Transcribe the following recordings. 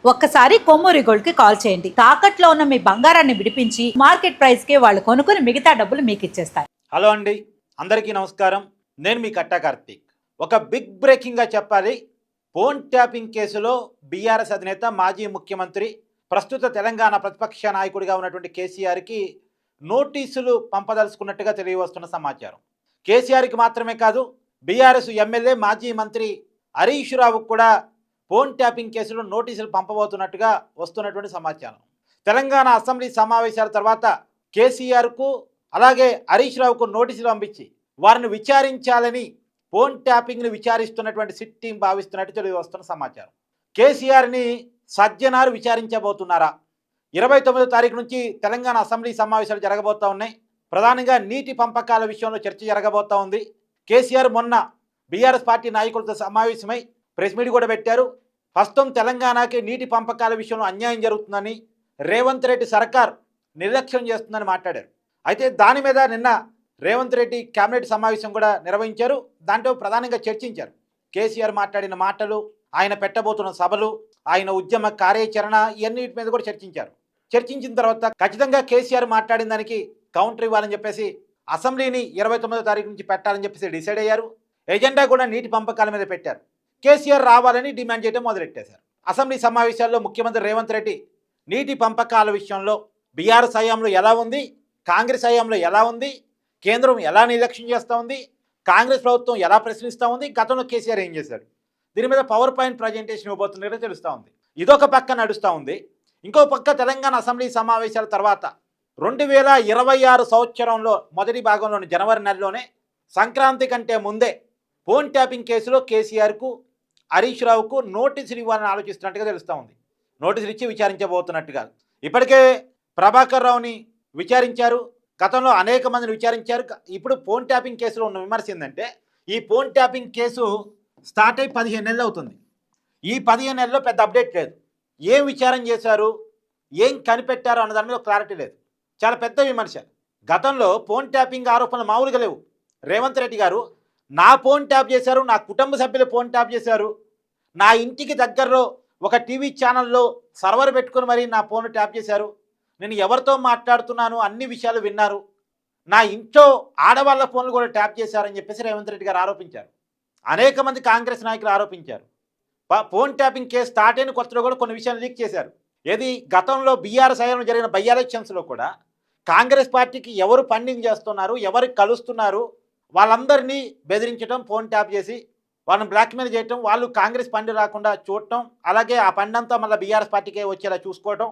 ఒక్కసారి కొమ్మూరి గోల్డ్ కి కాల్ చేయండి. తాకట్లో ఉన్న మీ బంగారాన్ని విడిపించి మార్కెట్ ప్రైస్ కి వాళ్ళు కొనుక్కుని మిగతా డబ్బులు మీకు ఇచ్చేస్తారు. హలో అండి, అందరికీ నమస్కారం. నేను మీ కట్టా కార్తీక్. ఒక బిగ్ బ్రేకింగ్గా చెప్పాలి. ఫోన్ ట్యాపింగ్ కేసులో బీఆర్ఎస్ అధినేత మాజీ ముఖ్యమంత్రి ప్రస్తుత తెలంగాణ ప్రతిపక్ష నాయకుడిగా ఉన్నటువంటి కేసీఆర్కి నోటీసులు పంపదలుచుకున్నట్టుగా తెలియవస్తున్న సమాచారం. కేసీఆర్కి మాత్రమే కాదు, బీఆర్ఎస్ ఎమ్మెల్యే మాజీ మంత్రి హరీష్ రావుకు కూడా ఫోన్ ట్యాపింగ్ కేసులో నోటీసులు పంపబోతున్నట్టుగా వస్తున్నటువంటి సమాచారం. తెలంగాణ అసెంబ్లీ సమావేశాల తర్వాత కేసీఆర్కు అలాగే హరీష్ రావుకు నోటీసులు పంపించి వారిని విచారించాలని ఫోన్ ట్యాపింగ్ని విచారిస్తున్నటువంటి సిట్ టీం భావిస్తున్నట్టు తెలియవస్తున్న సమాచారం. కేసీఆర్ని సజ్జనారు విచారించబోతున్నారా? 29వ తారీఖు నుంచి తెలంగాణ అసెంబ్లీ సమావేశాలు జరగబోతూ ఉన్నాయి. ప్రధానంగా నీటి పంపకాల విషయంలో చర్చ జరగబోతూ ఉంది. కేసీఆర్ మొన్న బీఆర్ఎస్ పార్టీ నాయకులతో సమావేశమై ప్రెస్ మీట్ కూడా పెట్టారు. ప్రస్తుతం తెలంగాణకి నీటి పంపకాల విషయంలో అన్యాయం జరుగుతుందని, రేవంత్ రెడ్డి సర్కార్ నిర్లక్ష్యం చేస్తుందని మాట్లాడారు. అయితే దాని మీద నిన్న రేవంత్ రెడ్డి కేబినెట్ సమావేశం కూడా నిర్వహించారు. దాంట్లో ప్రధానంగా చర్చించారు. కేసీఆర్ మాట్లాడిన మాటలు, ఆయన పెట్టబోతున్న సభలు, ఆయన ఉద్యమ కార్యాచరణ, ఇవన్నిటి మీద కూడా చర్చించారు. చర్చించిన తర్వాత ఖచ్చితంగా కేసీఆర్ మాట్లాడిన దానికి కౌంటర్ ఇవ్వాలని చెప్పేసి అసెంబ్లీని 29వ తారీఖు నుంచి పెట్టాలని చెప్పేసి డిసైడ్ అయ్యారు. ఎజెండా కూడా నీటి పంపకాల మీద పెట్టారు. కేసీఆర్ రావాలని డిమాండ్ చేయడం మొదలెట్టేశారు. అసెంబ్లీ సమావేశాల్లో ముఖ్యమంత్రి రేవంత్ రెడ్డి నీటి పంపకాల విషయంలో బీఆర్ఎస్ హయాంలో ఎలా ఉంది, కాంగ్రెస్ హయాంలో ఎలా ఉంది, కేంద్రం ఎలా నిర్లక్ష్యం చేస్తూ ఉంది, కాంగ్రెస్ ప్రభుత్వం ఎలా ప్రశ్నిస్తూ ఉంది, గతంలో కేసీఆర్ ఏం చేశాడు, దీని మీద పవర్ పాయింట్ ప్రజెంటేషన్ ఇవ్వబోతున్నట్టు తెలుస్తూ ఉంది. ఇదొక పక్క నడుస్తూ ఉంది. ఇంకో పక్క తెలంగాణ అసెంబ్లీ సమావేశాల తర్వాత 2026 సంవత్సరంలో మొదటి భాగంలోని జనవరి నెలలోనే సంక్రాంతి కంటే ముందే ఫోన్ ట్యాపింగ్ కేసులో కేసీఆర్కు హరీష్ రావుకు నోటీసులు ఇవ్వాలని ఆలోచిస్తున్నట్టుగా తెలుస్తూ ఉంది. నోటీసులు ఇచ్చి విచారించబోతున్నట్టుగా. ఇప్పటికే ప్రభాకర్ రావుని విచారించారు, గతంలో అనేక మందిని విచారించారు. ఇప్పుడు ఫోన్ ట్యాపింగ్ కేసులో ఉన్న విమర్శ ఏంటంటే, ఈ ఫోన్ ట్యాపింగ్ కేసు స్టార్ట్ అయి 15 నెలలు అవుతుంది. ఈ 15 నెలల్లో పెద్ద అప్డేట్ లేదు. ఏం విచారం చేశారు, ఏం కనిపెట్టారు అన్న దాని మీద క్లారిటీ లేదు. చాలా పెద్ద విమర్శ. గతంలో ఫోన్ ట్యాపింగ్ ఆరోపణలు మామూలుగా లేవు. రేవంత్ రెడ్డి గారు నా ఫోన్ ట్యాప్ చేశారు, నా కుటుంబ సభ్యులు ఫోన్ ట్యాప్ చేశారు, నా ఇంటికి దగ్గరలో ఒక టీవీ ఛానల్లో సర్వర్ పెట్టుకుని మరీ నా ఫోన్ ట్యాప్ చేశారు, నేను ఎవరితో మాట్లాడుతున్నాను అన్ని విషయాలు విన్నారు, నా ఇంట్లో ఆడవాళ్ళ ఫోన్లు కూడా ట్యాప్ చేశారని చెప్పేసి రేవంత్ రెడ్డి గారు ఆరోపించారు. అనేక మంది కాంగ్రెస్ నాయకులు ఆరోపించారు. ఫోన్ ట్యాపింగ్ కేసు స్టార్ట్ అయిన కొత్తలో కూడా కొన్ని విషయాలు లీక్ చేశారు. ఏది గతంలో బీఆర్ఎస్ హయాంలో జరిగిన బై ఎలక్షన్స్లో కూడా కాంగ్రెస్ పార్టీకి ఎవరు ఫండింగ్ చేస్తున్నారు, ఎవరికి కలుస్తున్నారు, వాళ్ళందరినీ బెదిరించడం, ఫోన్ ట్యాప్ చేసి వాళ్ళని బ్లాక్మెయిల్ చేయటం, వాళ్ళు కాంగ్రెస్ ఫండ్ రాకుండా చూడటం, అలాగే ఆ ఫండ్ అంతా మళ్ళీ బీఆర్ఎస్ పార్టీకే వచ్చేలా చూసుకోవటం,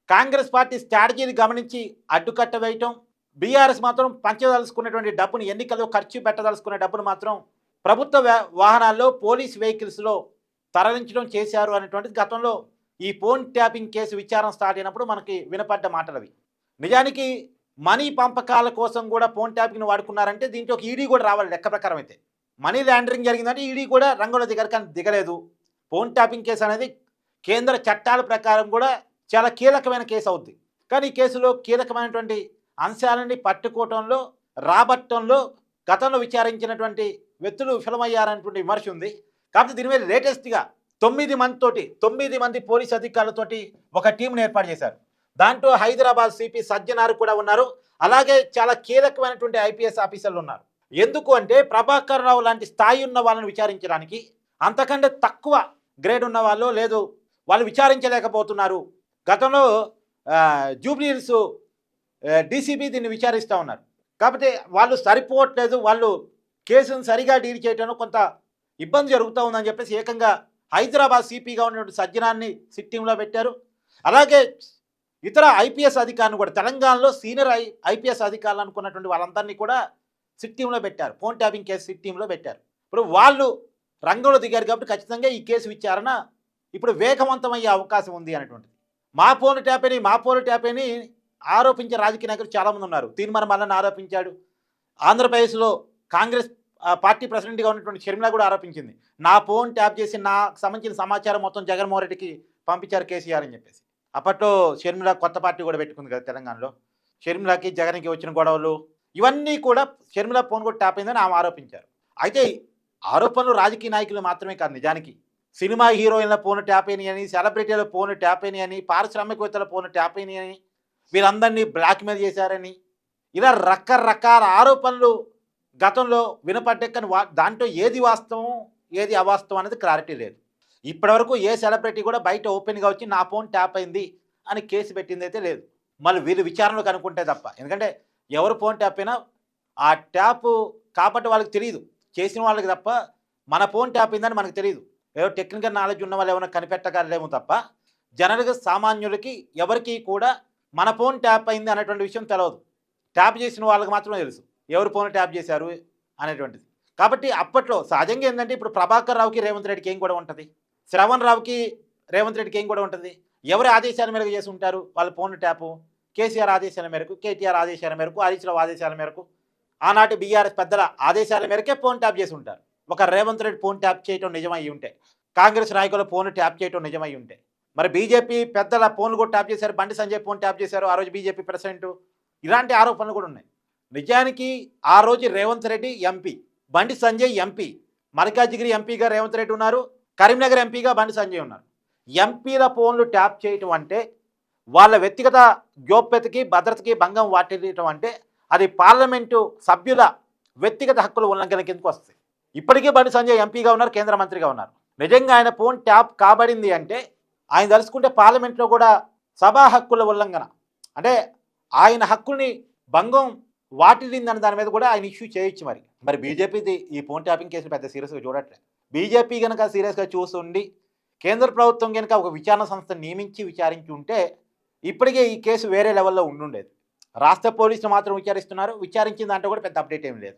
కాంగ్రెస్ పార్టీ స్ట్రాటజీని గమనించి అడ్డుకట్ట వేయటం, బీఆర్ఎస్ మాత్రం పంచదలుచుకున్నటువంటి డబ్బును, ఎన్నికల్లో ఖర్చు పెట్టదలుచుకునే డబ్బును మాత్రం ప్రభుత్వ వాహనాల్లో, పోలీస్ వెహికల్స్లో తరలించడం చేశారు అనేటువంటిది గతంలో ఈ ఫోన్ ట్యాపింగ్ కేసు విచారణ స్టార్ట్ అయినప్పుడు మనకి వినపడ్డ మాటలు అవి. నిజానికి మనీ పంపకాల కోసం కూడా ఫోన్ ట్యాపింగ్ని వాడుకున్నారంటే దీంట్లో ఒక ఈడీ కూడా రావాలి. లెక్క ప్రకారం అయితే మనీ లాండరింగ్ జరిగిందంటే ఈడీ కూడా రంగంలో దిగారు, కానీ దిగలేదు. ఫోన్ ట్యాపింగ్ కేసు అనేది కేంద్ర చట్టాల ప్రకారం కూడా చాలా కీలకమైన కేసు అవుద్ది. కానీ ఈ కేసులో కీలకమైనటువంటి అంశాలని పట్టుకోవటంలో, రాబట్టంలో గతంలో విచారించినటువంటి వ్యక్తులు విఫలమయ్యారనేటువంటి విమర్శ ఉంది. కాబట్టి దీని మీద లేటెస్ట్గా 9 మంది పోలీస్ అధికారులతోటి ఒక టీంను ఏర్పాటు చేశారు. దాంట్లో హైదరాబాద్ సిపి సజ్జనారు కూడా ఉన్నారు. అలాగే చాలా కీలకమైనటువంటి ఐపీఎస్ ఆఫీసర్లు ఉన్నారు. ఎందుకు అంటే ప్రభాకర్ రావు లాంటి స్థాయి ఉన్న వాళ్ళని విచారించడానికి అంతకంటే తక్కువ గ్రేడ్ ఉన్న వాళ్ళు లేదు, వాళ్ళు విచారించలేకపోతున్నారు. గతంలో జూబ్లీహిల్స్ డీసీపీ దీన్ని విచారిస్తూ ఉన్నారు. కాబట్టి వాళ్ళు సరిపోవట్లేదు, వాళ్ళు కేసును సరిగా డీల్ చేయడంలో కొంత ఇబ్బంది జరుగుతూ ఉందని చెప్పేసి ఏకంగా హైదరాబాద్ సిపిగా ఉన్నటువంటి సజ్జనాన్ని సిట్ టీంలో పెట్టారు. అలాగే ఇతర ఐపీఎస్ అధికారులు కూడా, తెలంగాణలో సీనియర్ ఐపీఎస్ అధికారులు అనుకున్నటువంటి వాళ్ళందరినీ కూడా సిట్ టీంలో పెట్టారు. ఫోన్ ట్యాపింగ్ కేసు సిట్ టీంలో పెట్టారు. ఇప్పుడు వాళ్ళు రంగంలో దిగారు కాబట్టి ఖచ్చితంగా ఈ కేసు విచారణ ఇప్పుడు వేగవంతమయ్యే అవకాశం ఉంది అనేటువంటిది. మా ఫోన్ ట్యాప్ అని ఆరోపించే రాజకీయ నాయకులు చాలామంది ఉన్నారు. తీన్మార్ మల్లన్న ఆరోపించాడు. ఆంధ్రప్రదేశ్లో కాంగ్రెస్ పార్టీ ప్రెసిడెంట్గా ఉన్నటువంటి షర్మిల కూడా ఆరోపించింది. నా ఫోన్ ట్యాప్ చేసి నాకు సంబంధించిన సమాచారం మొత్తం జగన్మోహన్ రెడ్డికి పంపించారు కేసీఆర్ అని చెప్పేసి. అప్పట్లో షర్మిల కొత్త పార్టీ కూడా పెట్టుకుంది కదా తెలంగాణలో. షర్మిలకి జగన్కి వచ్చిన గొడవలు ఇవన్నీ కూడా షర్మిల ఫోన్ కూడా ట్యాప్ అయిందని ఆమె ఆరోపించారు. అయితే ఆరోపణలు రాజకీయ నాయకులు మాత్రమే కాదు, నిజానికి సినిమా హీరోయిన్ల ఫోన్ ట్యాప్ అయినాయని, సెలబ్రిటీల ఫోన్ ట్యాప్ అయినాయని, పారిశ్రామికవేత్తల ఫోన్ ట్యాప్ అయినాయని, వీళ్ళందరినీ బ్లాక్మెయిల్ చేశారని, ఇలా రకరకాల ఆరోపణలు గతంలో వినపడ్డాయి. కానీ దాంట్లో ఏది వాస్తవం ఏది అవాస్తవం అనేది క్లారిటీ లేదు. ఇప్పటివరకు ఏ సెలబ్రిటీ కూడా బయట ఓపెన్గా వచ్చి నా ఫోన్ ట్యాప్ అయింది అని కేసు పెట్టింది అయితే లేదు. మళ్ళీ వీళ్ళు విచారణలో కనుక్కుంటే తప్ప. ఎందుకంటే ఎవరు ఫోన్ ట్యాప్ అయినా ఆ ట్యాప్ కాబట్టి వాళ్ళకి తెలియదు, చేసిన వాళ్ళకి తప్ప మన ఫోన్ ట్యాప్ అయిందని మనకు తెలియదు. ఏదో టెక్నికల్ నాలెడ్జ్ ఉన్న వాళ్ళు ఏమైనా కనిపెట్టగలరేమో తప్ప జనరల్గా సామాన్యులకి ఎవరికి కూడా మన ఫోన్ ట్యాప్ అయింది అనేటువంటి విషయం తెలియదు. ట్యాప్ చేసిన వాళ్ళకి మాత్రమే తెలుసు ఎవరు ఫోన్ ట్యాప్ చేశారు అనేటువంటిది. కాబట్టి అప్పట్లో సహజంగా ఏంటంటే ఇప్పుడు ప్రభాకర్ రావుకి రేవంత్ రెడ్డికి ఏం కూడా ఉంటుంది, శ్రవణ్ రావుకి రేవంత్ రెడ్డికి ఏం కూడా ఉంటుంది. ఎవరి ఆదేశాల మేరకు చేసి ఉంటారు వాళ్ళ ఫోన్ ట్యాపు? కేసీఆర్ ఆదేశాల మేరకు, కేటీఆర్ ఆదేశాల మేరకు, హరీష్ రావు ఆదేశాల మేరకు, ఆనాటి బీఆర్ఎస్ పెద్దల ఆదేశాల మేరకే ఫోన్ ట్యాప్ చేసి ఉంటారు. ఒక రేవంత్ రెడ్డి ఫోన్ ట్యాప్ చేయటం నిజమై ఉంటే, కాంగ్రెస్ నాయకుల ఫోన్ ట్యాప్ చేయటం నిజమై ఉంటే, మరి బీజేపీ పెద్దల ఫోన్లు కూడా ట్యాప్ చేశారు, బండి సంజయ్ ఫోన్ ట్యాప్ చేశారు ఆ రోజు బీజేపీ ప్రెసిడెంట్. ఇలాంటి ఆరోపణలు కూడా ఉన్నాయి. నిజానికి ఆ రోజు రేవంత్ రెడ్డి ఎంపీ, బండి సంజయ్ ఎంపీ, మల్కాజిగిరి ఎంపీగా రేవంత్ రెడ్డి ఉన్నారు, కరీంనగర్ ఎంపీగా బండి సంజయ్ ఉన్నారు. ఎంపీల ఫోన్లు ట్యాప్ చేయటం అంటే వాళ్ళ వ్యక్తిగత గోప్యతకి భద్రతకి భంగం వాటిల్లటం అంటే అది పార్లమెంటు సభ్యుల వ్యక్తిగత హక్కుల ఉల్లంఘన కిందకు వస్తాయి. ఇప్పటికే బండి సంజయ్ ఎంపీగా ఉన్నారు, కేంద్ర మంత్రిగా ఉన్నారు. నిజంగా ఆయన ఫోన్ ట్యాప్ కాబడింది అంటే ఆయన తలుచుకుంటే పార్లమెంట్లో కూడా సభా హక్కుల ఉల్లంఘన అంటే ఆయన హక్కుల్ని భంగం వాటిల్లిందన్న దాని మీద కూడా ఆయన ఇష్యూ చేయొచ్చు. మరి బీజేపీది ఈ ఫోన్ ట్యాపింగ్ కేసులు పెద్ద సీరియస్గా చూడట్లే. బీజేపీ కనుక సీరియస్గా చూస్తుండి కేంద్ర ప్రభుత్వం కనుక ఒక విచారణ సంస్థ నియమించి విచారించి ఉంటే ఇప్పటికే ఈ కేసు వేరే లెవెల్లో ఉండుండేది. రాష్ట్ర పోలీసులు మాత్రం విచారిస్తున్నారు, విచారించిన దాంట్లో కూడా పెద్ద అప్డేట్ ఏం లేదు.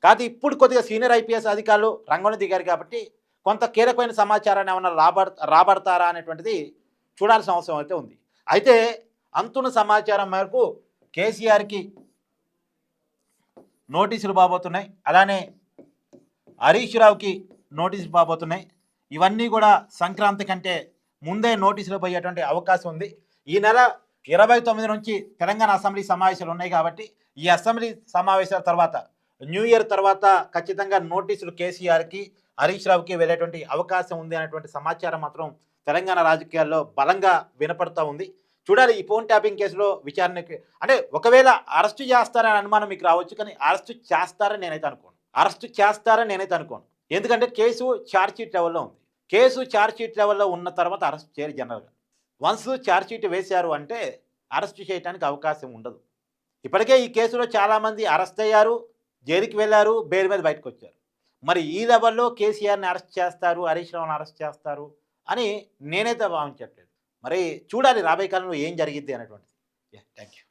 కాదు ఇప్పుడు కొద్దిగా సీనియర్ ఐపీఎస్ అధికారులు రంగంలో దిగారు కాబట్టి కొంత కీలకమైన సమాచారాన్ని ఏమైనా రాబడతారా అనేటువంటిది చూడాల్సిన అవసరం అయితే ఉంది. అయితే అంతున్న సమాచారం మేరకు కేసీఆర్కి నోటీసులు బాబోతున్నాయి, అలానే హరీష్ రావుకి నోటీసులు బాబోతున్నాయి. ఇవన్నీ కూడా సంక్రాంతి కంటే ముందే నోటీసులు పోయేటువంటి అవకాశం ఉంది. ఈ నెల 29 నుంచి తెలంగాణ అసెంబ్లీ సమావేశాలు ఉన్నాయి కాబట్టి ఈ అసెంబ్లీ సమావేశాల తర్వాత న్యూ ఇయర్ తర్వాత ఖచ్చితంగా నోటీసులు కేసీఆర్కి హరీష్ రావుకి వెళ్ళేటువంటి అవకాశం ఉంది అనేటువంటి సమాచారం మాత్రం తెలంగాణ రాజకీయాల్లో బలంగా వినపడుతూ ఉంది. చూడాలి ఈ ఫోన్ ట్యాపింగ్ కేసులో విచారణకి. అంటే ఒకవేళ అరెస్టు చేస్తారని అనుమానం మీకు రావచ్చు, కానీ అరెస్టు చేస్తారని నేనైతే అనుకోను. ఎందుకంటే కేసు ఛార్జ్షీట్ లెవెల్లో ఉంది. కేసు ఛార్జ్షీట్ లెవెల్లో ఉన్న తర్వాత అరెస్ట్ చేయరు జనరల్గా. వన్స్ ఛార్జ్షీట్ వేశారు అంటే అరెస్ట్ చేయడానికి అవకాశం ఉండదు. ఇప్పటికే ఈ కేసులో చాలామంది అరెస్ట్ అయ్యారు, జైలుకి వెళ్ళారు, బెయిల్ మీద బయటకు వచ్చారు. మరి ఈ లెవెల్లో కేసీఆర్ని అరెస్ట్ చేస్తారు, హరీష్ రావుని అరెస్ట్ చేస్తారు అని నేనైతే భావించట్లేదు. మరి చూడాలి రాబోయే కాలంలో ఏం జరిగిద్ది అనేటువంటిది. Thank you.